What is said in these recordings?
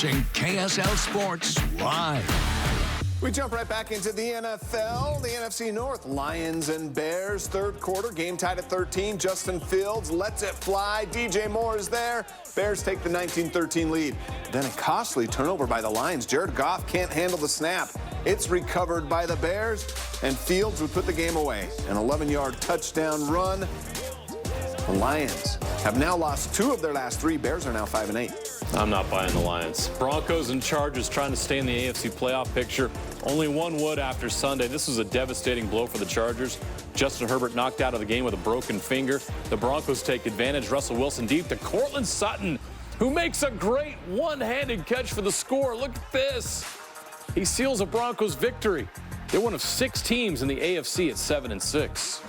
watching KSL Sports Live. We jump right back into the NFL, the NFC North. Lions and Bears, third quarter, game tied at 13. Justin Fields lets it fly. DJ Moore is there. Bears take the 19-13 lead. Then a costly turnover by the Lions. Jared Goff can't handle the snap. It's recovered by the Bears, and Fields would put the game away. An 11-yard touchdown run. The Lions have now lost 2 of their last 3. Bears are now 5-8. I'm not buying the Lions. Broncos and Chargers trying to stay in the AFC playoff picture. Only one would after Sunday. This was a devastating blow for the Chargers. Justin Herbert knocked out of the game with a broken finger. The Broncos take advantage. Russell Wilson deep to Courtland Sutton, who makes a great one-handed catch for the score. Look at this. He seals a Broncos victory. They're one of 6 teams in the AFC at 7-6.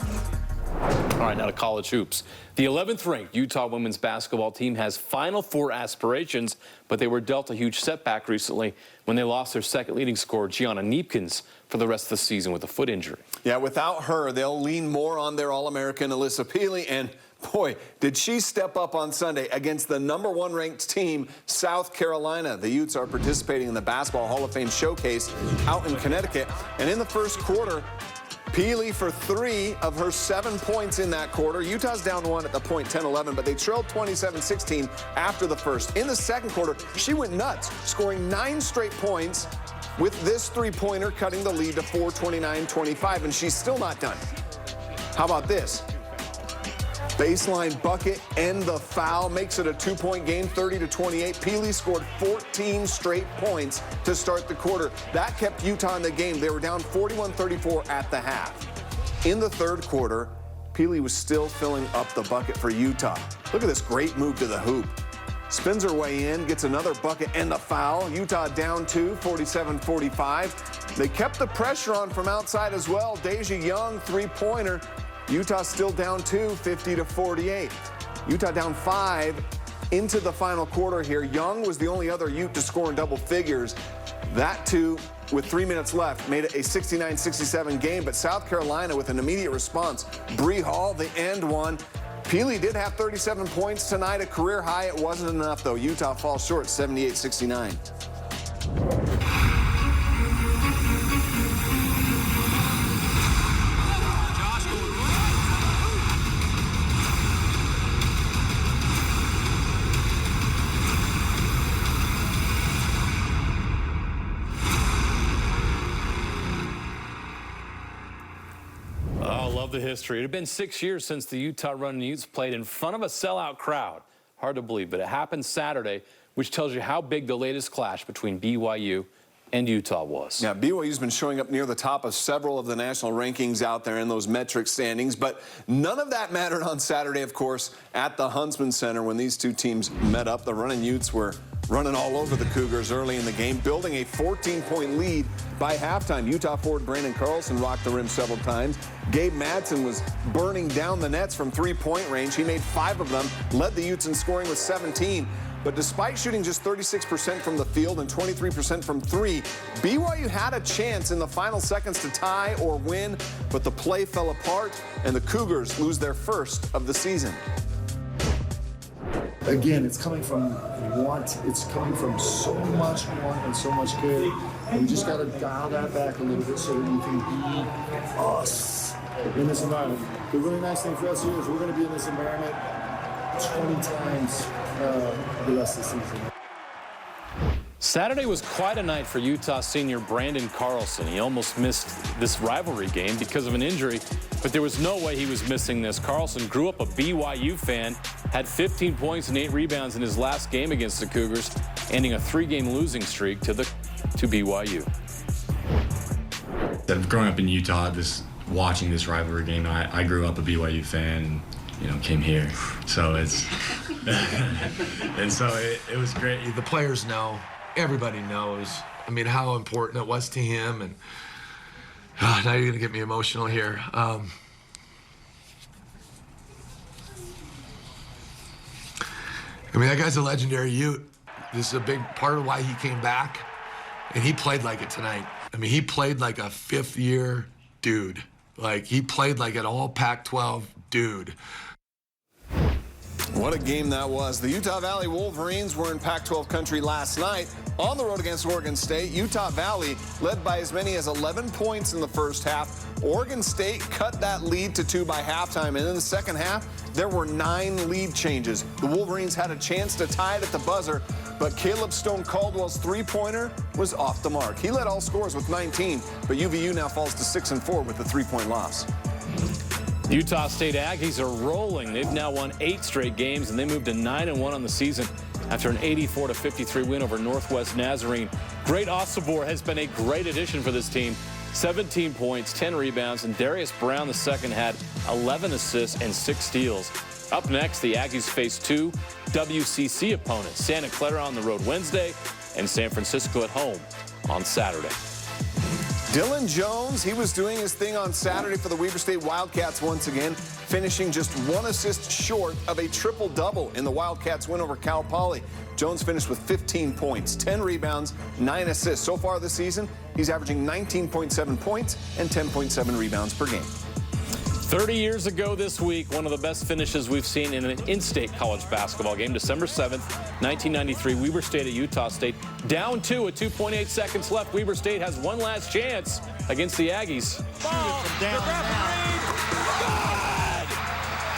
All right, now to college hoops. The 11th-ranked Utah women's basketball team has Final Four aspirations, but they were dealt a huge setback recently when they lost their second leading scorer, Gianna Neepkins, for the rest of the season with a foot injury. Yeah, without her, they'll lean more on their All-American Alyssa Peely, and boy, did she step up on Sunday against the #1 ranked team, South Carolina. The Utes are participating in the Basketball Hall of Fame Showcase out in Connecticut, and in the first quarter, Peely for 3 of her 7 points in that quarter. Utah's down 1 at the point, 10-11, but they trailed 27-16 after the first. In the second quarter, she went nuts, scoring 9 straight points with this three-pointer cutting the lead to 4:29-25, and she's still not done. How about this? Baseline bucket and the foul makes it a 2-point game, 30-28. Peely scored 14 straight points to start the quarter. That kept Utah in the game. They were down 41-34 at the half. In the third quarter, Peely was still filling up the bucket for Utah. Look at this great move to the hoop. Spins her way in, gets another bucket and a foul. Utah down 2, 47-45. They kept the pressure on from outside as well. Deja Young, three-pointer. Utah still down 2, 50-48. Utah down 5 into the final quarter here. Young was the only other Ute to score in double figures. That too, with 3 minutes left, made it a 69-67 game, but South Carolina with an immediate response. Bree Hall, the end one. Peely did have 37 points tonight, a career high. It wasn't enough, though. Utah falls short, 78-69. The history. It had been 6 years since the Utah Running Utes played in front of a sellout crowd. Hard to believe, but it happened Saturday, which tells you how big the latest clash between BYU and Utah was. Yeah, BYU's been showing up near the top of several of the national rankings out there in those metric standings, but none of that mattered on Saturday, of course, at the Huntsman Center when these two teams met up. The Running Utes were running all over the Cougars early in the game, building a 14-point lead by halftime. Utah forward Brandon Carlson rocked the rim several times. Gabe Madsen was burning down the nets from three-point range. He made 5 of them, led the Utes in scoring with 17. But despite shooting just 36% from the field and 23% from 3, BYU had a chance in the final seconds to tie or win, but the play fell apart, and the Cougars lose their first of the season. Again, it's coming from want. It's coming from so much want and so much care. And we just got to dial that back a little bit so that we can be us in this environment. The really nice thing for us here is we're going to be in this environment 20 times the rest of the season. Saturday was quite a night for Utah senior Brandon Carlson. He almost missed this rivalry game because of an injury, but there was no way he was missing this. Carlson grew up a BYU fan, had 15 points and 8 rebounds in his last game against the Cougars, ending a 3-game losing streak to BYU. Growing up in Utah, watching this rivalry game, I grew up a BYU fan. Came here, so it's and so it was great. The players know, everybody knows. I mean, how important it was to him, and now you're gonna get me emotional here. I mean, that guy's a legendary Ute. This is a big part of why he came back, and he played like it tonight. I mean, he played like a 5th-year dude. Like, he played like an all Pac-12 dude. What a game that was. The Utah Valley Wolverines were in Pac-12 country last night on the road against Oregon State. Utah Valley led by as many as 11 points in the first half. Oregon State cut that lead to 2 by halftime, and in the second half, there were 9 lead changes. The Wolverines had a chance to tie it at the buzzer, but Caleb Stone Caldwell's three-pointer was off the mark. He led all scorers with 19, but UVU now falls to 6-4 with the 3-point loss. Utah State Aggies are rolling. They've now won 8 straight games, and they moved to 9-1 on the season after an 84-53 win over Northwest Nazarene. Great Osobor has been a great addition for this team. 17 points, 10 rebounds, and Darius Brown II had 11 assists and 6 steals. Up next, the Aggies face 2 WCC opponents, Santa Clara on the road Wednesday and San Francisco at home on Saturday. Dylan Jones, he was doing his thing on Saturday for the Weber State Wildcats once again, finishing just 1 assist short of a triple-double in the Wildcats win over Cal Poly. Jones finished with 15 points, 10 rebounds, 9 assists. So far this season, he's averaging 19.7 points and 10.7 rebounds per game. 30 years ago this week, one of the best finishes we've seen in an in-state college basketball game. December 7th, 1993, Weber State at Utah State. Down 2 with 2.8 seconds left. Weber State has one last chance against the Aggies. Ball, the referee, good!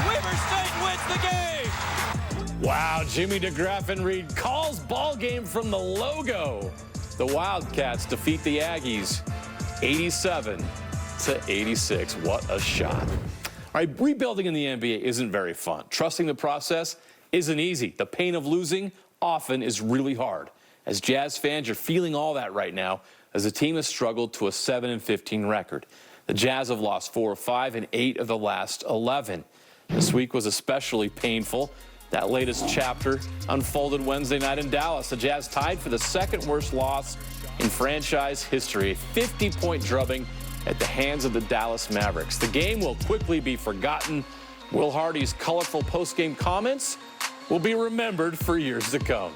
Weber State wins the game! Wow, Jimmy DeGraff and Reed calls ball game from the logo. The Wildcats defeat the Aggies 87-86. What a shot. All right, rebuilding in the NBA isn't very fun. Trusting the process isn't easy. The pain of losing often is really hard. As Jazz fans, you're feeling all that right now as the team has struggled to a 7-15 record. The Jazz have lost 4 of 5 and 8 of the last 11. This week was especially painful. That latest chapter unfolded Wednesday night in Dallas. The Jazz tied for the second worst loss in franchise history, a 50-point drubbing at the hands of the Dallas Mavericks. The game will quickly be forgotten. Will Hardy's colorful post-game comments will be remembered for years to come.